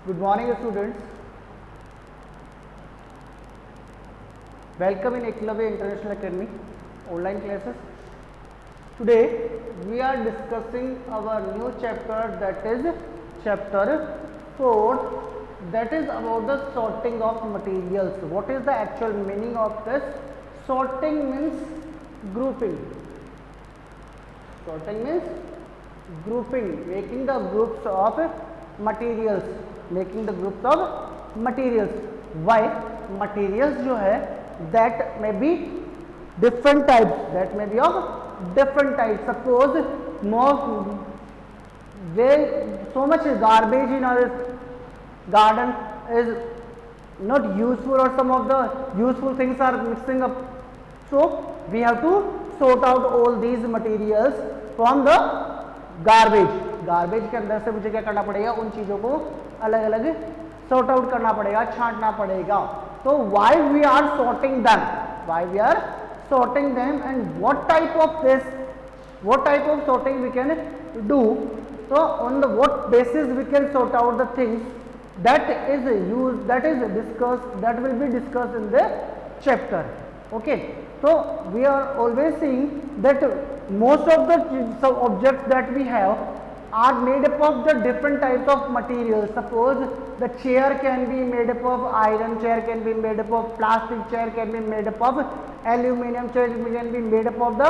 Good morning, students. Welcome in Eklavya International Academy online classes. Today we are discussing our new chapter, that is chapter 4, that is about the sorting of materials. What is the actual meaning of this? Sorting means grouping. Sorting means grouping, making the groups of materials, making the groups of materials. Why? Materials जो है that may be different types, that may be of different types. Suppose more so much garbage in our garden is not useful, or some of the useful things are mixing up, so we have to sort out all these materials from the garbage के अंदर से मुझे क्या करना पड़ेगा, उन चीजों को अलग अलग सॉर्ट आउट करना पड़ेगा, छांटना पड़ेगा. तो why we are sorting them and what type of sorting we can do. तो on the what basis we can sort out the things that will be discussed in the chapter. Okay, so we are always seeing that most of the objects that we have are made up of the different types of materials. Suppose the chair can be made up of iron, chair can be made up of plastic, chair can be made up of aluminium, chair can be made up of the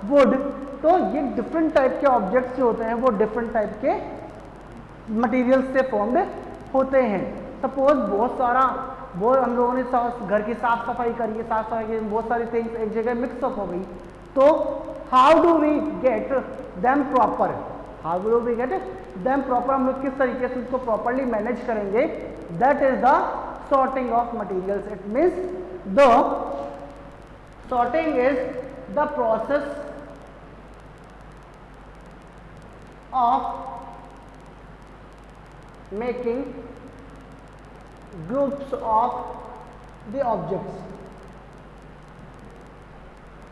wood. तो ये different type के objects जो होते हैं वो different type के materials से formed होते हैं. सपोज वो हम लोगों ने घर की साफ सफाई करी है, साफ सफाई की बहुत सारी थिंग्स एक जगह मिक्सअप हो गई, तो how do we get them proper, हम लोग किस तरीके से उसको प्रॉपरली मैनेज करेंगे. That is the sorting of materials. It means the sorting is the process of making groups of the objects.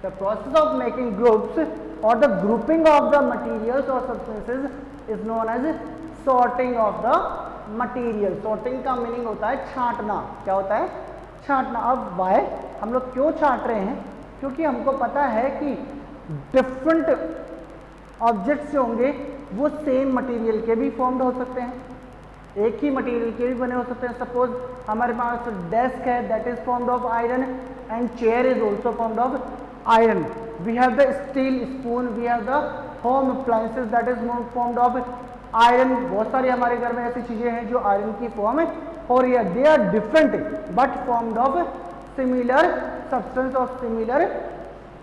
The process of making groups or the grouping of the materials or substances is known as sorting of the material. Sorting का meaning होता है छांटना. क्या होता है? छांटना. अब why हम लोग क्यों छांट रहे हैं? क्योंकि हमको पता है कि डिफरेंट ऑब्जेक्ट्स जो होंगे वो सेम मटेरियल के भी फॉर्म्ड हो सकते हैं, एक ही मटेरियल के भी बने हो सकते हैं. सपोज हमारे पास डेस्क है, that is formed of iron, and chair is also formed of iron. We have the steel spoon, we have the home appliances that is formed of iron. बहुत सारी हमारे घर में ऐसी चीजें हैं जो आयरन की फॉर्म है, और ये they are different but formed of similar substance of similar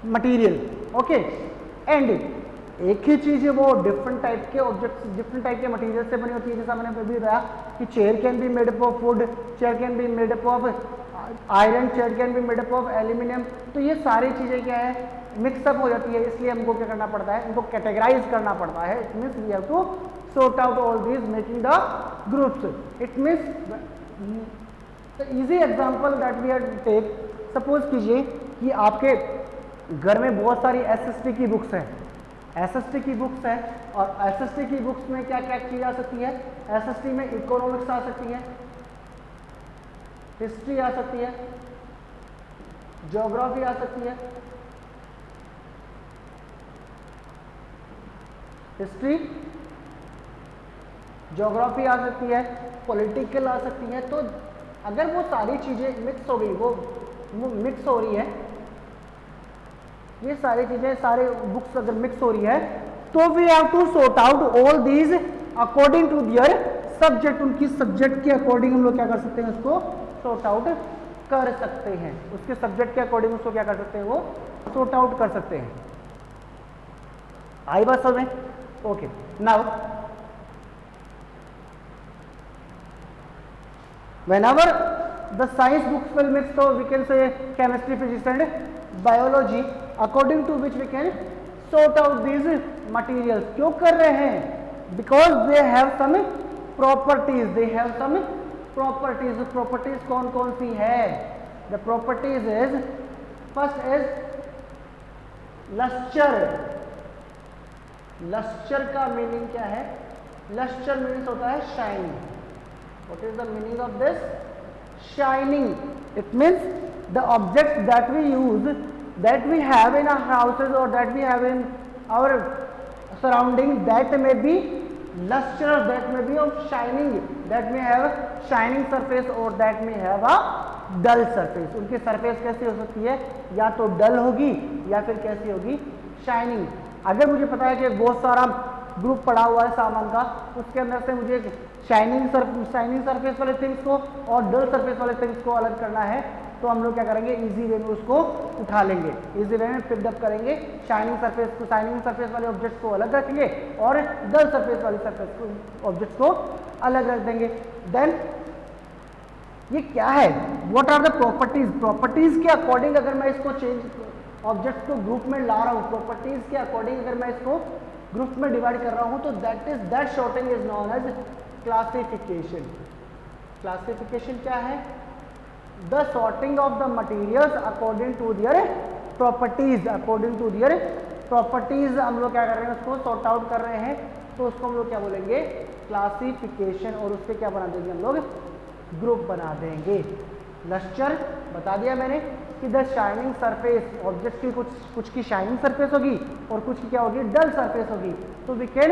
material. Okay, and एक ही चीज है वो डिफरेंट टाइप के ऑब्जेक्ट्स, डिफरेंट टाइप के मटेरियल से बनी होती है. जैसा मैंने अभी बताया कि chair can be made up of wood, chair can be made up of iron, chair can be made up of aluminium. तो ये सारी चीजें क्या है, मिक्सअप हो जाती है. इसलिए हमको क्या करना पड़ता है, इनको कैटेगराइज करना पड़ता है. It means we have to sort out all these making the groups. It means the easy example that we have take. Suppose कीजिए कि आपके घर में बहुत सारी एसएसटी की बुक्स हैं, एसएसटी की बुक्स है, और एसएसटी की बुक्स में क्या क्या की जा सकती है. एसएसटी में इकोनॉमिक्स आ सकती है, हिस्ट्री आ सकती है, ज्योग्राफी आ सकती है, हिस्ट्री ज्योग्राफी आ सकती है, पॉलिटिकल आ सकती है. तो अगर वो सारी चीजें मिक्स हो गई, वो मिक्स हो रही है, ये सारी चीजें, सारे बुक्स अगर मिक्स हो रही है, तो we have to sort out all these according to their subject. उनकी सब्जेक्ट के अकॉर्डिंग हम लोग क्या कर सकते हैं, उसको सॉर्ट आउट कर सकते हैं. उसके सब्जेक्ट के अकॉर्डिंग उसको क्या कर सकते हैं, वो सॉर्ट आउट कर सकते हैं. आई बात समझ में? Okay, now whenever the science books will mix, so we can say chemistry, physics and biology, according to which we can sort out these materials. क्यों कर रहे हैं? Because they have some properties. They have some properties. Properties कौन कौन सी है? The properties is, first is luster. Lustre का meaning क्या है? लस्चर मीन्स होता है shining. What is the meaning of this? Shining. It means the objects that we use, that we have in our houses or that we have in our surrounding, that may be lustrous, that may be of shining, that may have shining surface or that may have a dull surface. उनकी surface कैसी हो सकती है? या तो डल होगी या फिर कैसी होगी? शाइनिंग. अगर मुझे पता है कि बहुत सारा ग्रुप पड़ा हुआ है सामान का, उसके अंदर से मुझे शाइनिंग सरफेस वाले थिंग्स को और डल सरफेस वाले थिंग्स को अलग करना है, तो हम लोग क्या करेंगे? इजी वे में उसको उठा लेंगे, इजी वे में पिकअप करेंगे. शाइनिंग सरफेस वाले ऑब्जेक्ट्स को अलग रखेंगे और डल सरफेस वाले ऑब्जेक्ट्स को अलग रख देंगे. देन ये क्या है? व्हाट आर द प्रॉपर्टीज के अकॉर्डिंग अगर मैं इसको ऑब्जेक्ट को ग्रुप में ला रहा हूँ, प्रॉपर्टीज के अकॉर्डिंग अगर मैं इसको ग्रुप में डिवाइड कर रहा हूँ, तो that sorting is known as classification. Classification क्या है? The sorting of the materials according to their properties. According to their properties हम लोग क्या कर रहे हैं? उसको सॉर्ट आउट कर रहे हैं, तो उसको हम लोग क्या बोलेंगे? क्लासिफिकेशन. और उसके क्या बना देंगे हम लोग? ग्रुप बना देंगे. लस्टर बता दिया मैंने कि द शाइनिंग सरफेस, ऑब्जेक्ट की कुछ की शाइनिंग सरफेस होगी और कुछ की क्या होगी? डल सरफेस होगी. तो वी कैन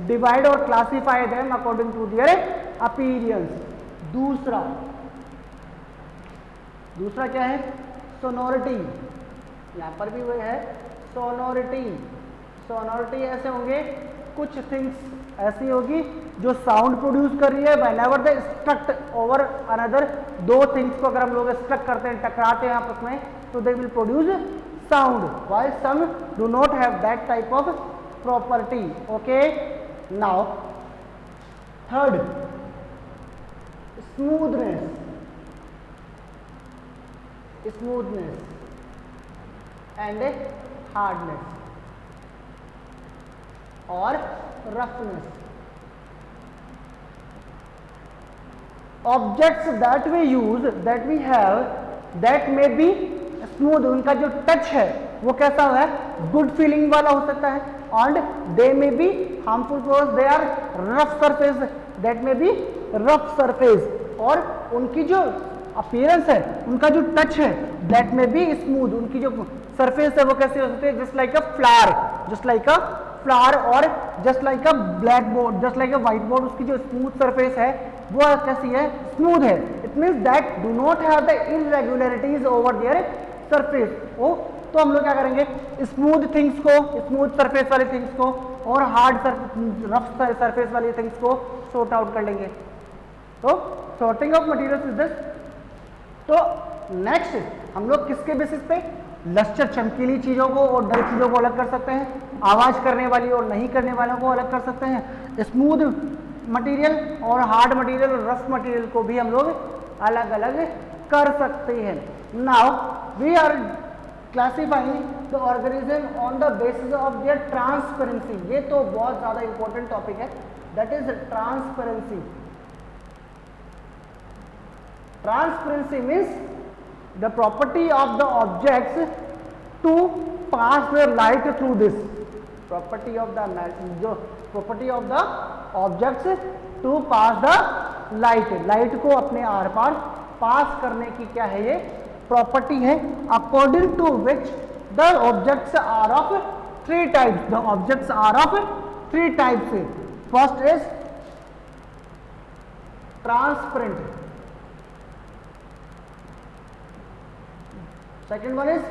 डिवाइड और classify them according to their appearance. दूसरा क्या है? सोनोरिटी. यहां पर भी वही है सोनोरिटी. सोनोरिटी ऐसे होंगे, कुछ थिंग्स ऐसी होगी जो साउंड प्रोड्यूस कर रही है. Whenever they struck over another, दो थिंग्स को अगर हम लोग स्ट्रक करते हैं, टकराते हैं आपस में, तो they will produce sound. While some do not have that type of property. Okay, now third, smoothness and hardness और roughness. Objects that we use, that we have, that may be smooth. उनका जो touch है वो कैसा है? Good feeling वाला हो सकता है. And they may be harmful because they are rough surface. That may be rough surface. और उनकी जो अपीयरेंस है, उनका जो टच है, दैट मे बी स्मूथ. उनकी जो सरफेस है वो कैसी हो सकती है? Just like a flower, just like a flower और just like a black board, just like a white board. उसकी जो स्मूथ सरफेस है वो कैसी है? स्मूथ है. It means that do not have the irregularities over their surface. Oh, तो हम लोग क्या करेंगे? स्मूथ थिंग्स को, स्मूथ सरफेस वाले थिंग्स को और रफ सरफेस वाली थिंग्स को सॉर्ट आउट कर लेंगे. तो sorting of materials is this. तो नेक्स्ट हम लोग किसके बेसिस पे? लस्टर चमकीली चीजों को और डल चीजों को अलग कर सकते हैं. आवाज करने वाली और नहीं करने वालों को अलग कर सकते हैं. स्मूथ मटेरियल और हार्ड मटेरियल और रफ मटेरियल को भी हम लोग अलग अलग कर सकते हैं. Now we are classifying the organism on the basis of their transparency. ये तो बहुत ज्यादा इंपॉर्टेंट टॉपिक है. That is transparency. Transparency means the property of the objects to pass their light through this. Property of the objects to pass the light. Light को अपने are पार पास करने की क्या है? ये प्रॉपर्टी है. According to which the objects are of three types. The objects are of three types. First is transparent. Second one is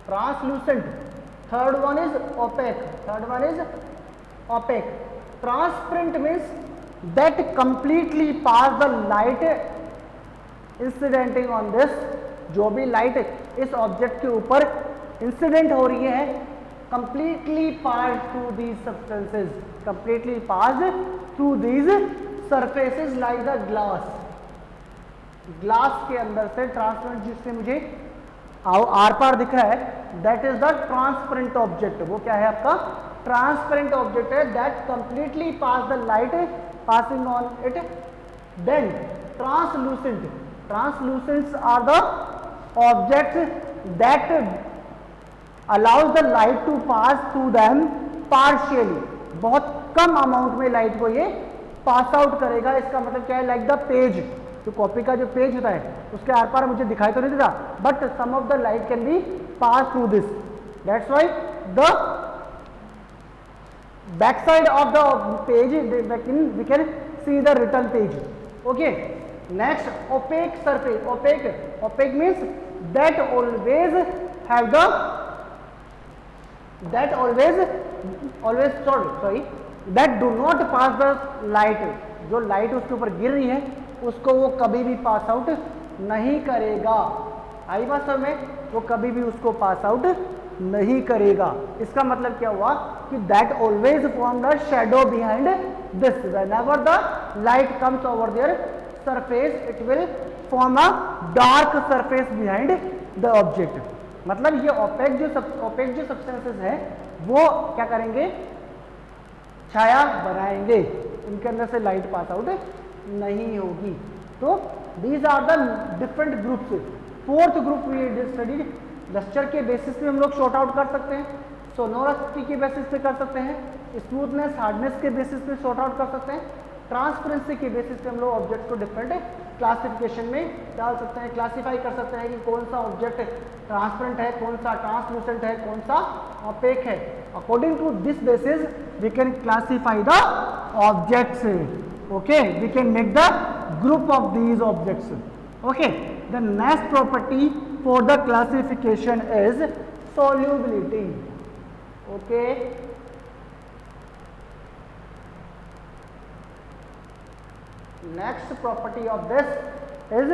translucent. Third one is opaque. Transparent means that completely pass the light incidenting on this. जो भी light इस object के ऊपर incident हो रही है, completely pass through these substances. Completely pass through these surfaces like the glass. Glass के अंदर से ट्रांसपेरेंट, जिससे मुझे आर पार दिख रहा है, that is the transparent object. वो क्या है आपका? ट्रांसपेरेंट ऑब्जेक्ट है. That completely pass the light passing on it. Then translucent. Translucents are the objects that allows the light to pass through them partially. बहुत कम amount में light को ये pass out करेगा। इसका मतलब क्या है, लाइक द पेज, जो कॉपी का जो पेज होता है उसके आर पार मुझे दिखाई तो नहीं देता, but some of the light can be pass through this, that's why the back side of the page we can see the return page. Okay, next opaque surface. Opaque means that always have the that do not pass the light, जो light उसके ऊपर गिर रही है उसको वो कभी भी पास आउट नहीं करेगा। आई बात समझ में, वो कभी भी उसको पास आउट नहीं करेगा। इसका मतलब क्या हुआ कि that always form the shadow behind this, whenever the light comes over their surface it will form a dark surface behind the object. मतलब ये ओपेक जो सब्सटेंसेस है वो क्या करेंगे, छाया बनाएंगे, इनके अंदर से लाइट पास आउट नहीं होगी। तो these are the different groups. Fourth group we studied, lustre के बेसिस पे हम लोग शॉर्ट आउट कर सकते हैं, सोनोरसिटी के बेसिस पे कर सकते हैं, स्मूथनेस हार्डनेस के बेसिस पे शॉर्ट आउट कर सकते हैं, ट्रांसपेरेंसी के बेसिस पे हम लोग ऑब्जेक्ट को डिफरेंट क्लासिफिकेशन में डाल सकते हैं, क्लासिफाई कर सकते हैं कि कौन सा ऑब्जेक्ट ट्रांसपेरेंट है, कौन सा ट्रांसलूसेंट है, कौन सा ऑपेक है। According to this basis we can classify the objects. Okay, we can make the group of these objects. Okay, the next property for the classification is solubility. Okay, next property of this is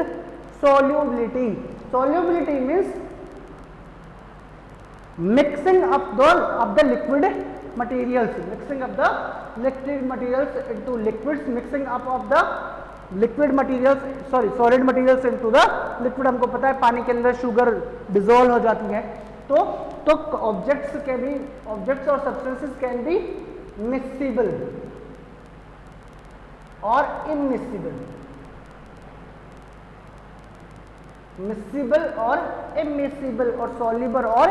solubility. Solubility means mixing up the liquid materials, mixing up the liquid materials into liquids, mixing up of the liquid materials solid materials into the liquid. हमको पता है पानी के अंदर sugar dissolve हो जाती है, तो ऑब्जेक्ट्स और सब्सटेंसेस कैन बी मिक्सिबल और इमिक्सिबल, मिक्सिबल और इमिक्सिबल, और सॉल्युबल और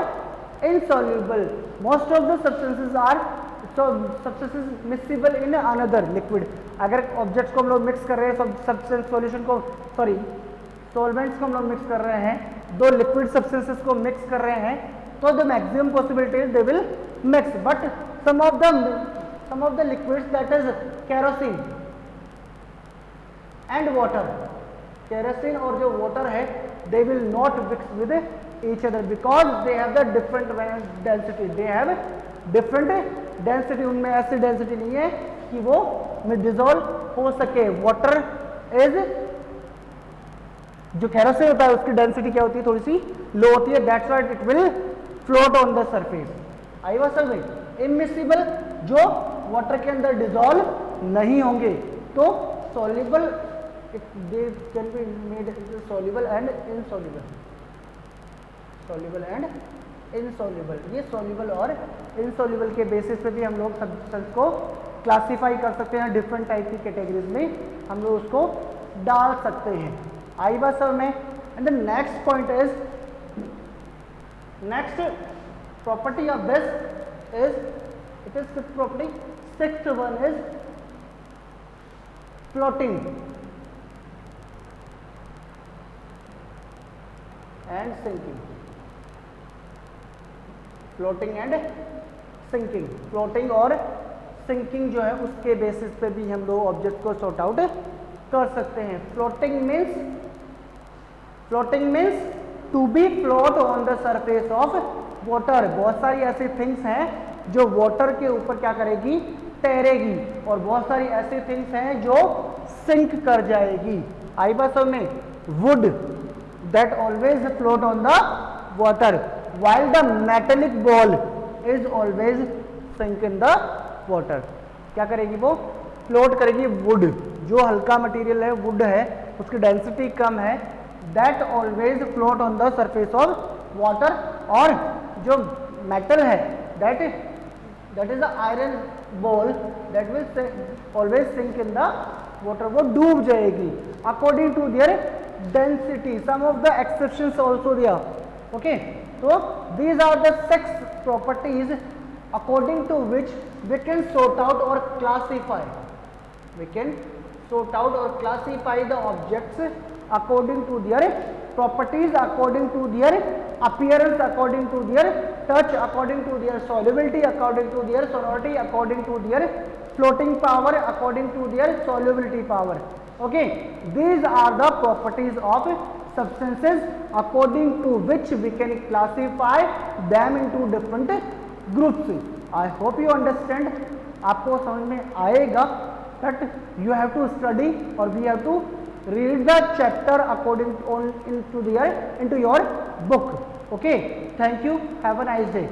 insoluble. Most of the substances are substances miscible in another liquid. अगर ऑब्जेक्ट्स को हम लोग मिक्स कर रहे हैं, सब्सटेंस सॉल्यूशन को सॉल्वेंट्स को हम लोग मिक्स कर रहे हैं, दो लिक्विड सब्सटेंसेस को मिक्स कर रहे हैं, तो the maximum possibility they will mix, but some of the liquids that is kerosene and water, kerosene और जो वाटर है they will not mix with each other because they have the different density, they have different density. उनमें ऐसी density नहीं है कि वो में डिजोल्व हो सके। वाटर इज, जो केरोसिन होता है उसकी डेंसिटी क्या होती है, थोड़ी सी लो होती है, that's why it will float on the surface. I was समझ। इमिक्सिबल, जो वाटर के अंदर डिजोल्व नहीं होंगे, तो soluble they can be made soluble and insoluble, soluble and insoluble. ये सॉल्युबल और इनसॉल्युबल के बेसिस पे भी हम लोग सब्सटेंस को क्लासिफाई कर सकते हैं, डिफरेंट टाइप की कैटेगरीज में हम लोग उसको डाल सकते हैं। आई बात सब में। And the next point is, next property of this is, it is fifth property. Sixth one is floating and sinking. Floating and sinking, floating और सिंकिंग जो है उसके बेसिस पे भी हम लोग ऑब्जेक्ट को सॉर्ट आउट कर सकते हैं। Floating means to be float on the surface of water. बहुत सारी ऐसी थिंग्स हैं जो वाटर के ऊपर क्या करेगी, तैरेगी, और बहुत सारी ऐसी थिंग्स हैं जो सिंक कर जाएगी। आई बात समझ में। Would that always float on the water while the metallic ball is always sink in the water। क्या करेगी वो, फ्लोट करेगी। वुड, जो हल्का मटेरियल है, वुड है, उसकी डेंसिटी कम है, that always float on the surface of water. और जो मेटल है that is the iron ball that will always sink in the water, वो डूब जाएगी according to their density. Some of the exceptions also there. Okay, तो these are the 6 properties according to which we can sort out or classify. We can sort out or classify the objects according to their properties, according to their appearance, according to their touch, according to their solubility, according to their sonority, according to their floating power, according to their solubility power. Okay, these are the properties of substances according to which we can classify them into different groups. I hope you understand. आपको समझ में आएगा that you have to study or we have to read the chapter according to into your book. Okay, thank you, have a nice day.